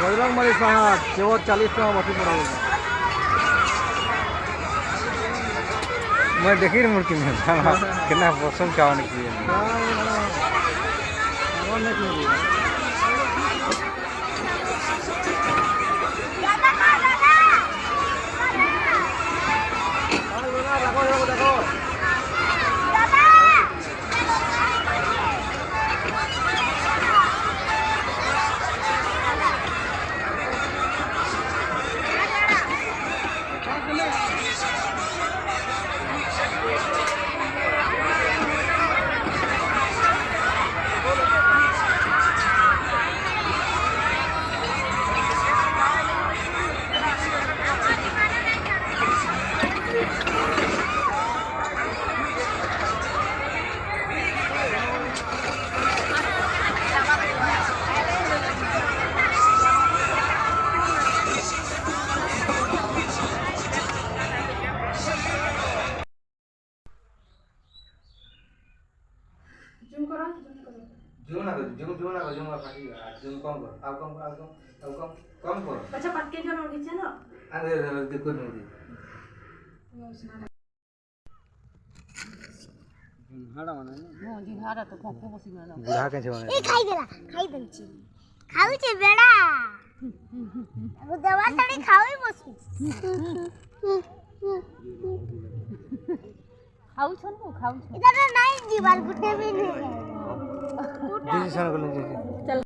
बजरंग बली साहब केवल 40 टका बटी पड़ा। मैं देखी मूर्ति में कितना पसंद चावन की जूम ना करो जूम पाटी जूम कम करो अब कम करो अच्छा पटके जो नोट खींचे ना अरे देखो नहीं हाड़ा माने हां जी हाड़ा तो पप्पू बसी माने बुढ़ा कैसे माने ए खाई दंची खाऊ छे बेड़ा वो दवा तड़ी खाई बसु खाऊ छन को खाऊ इधर नहीं दीवार गुटे भी नहीं जी सन को जी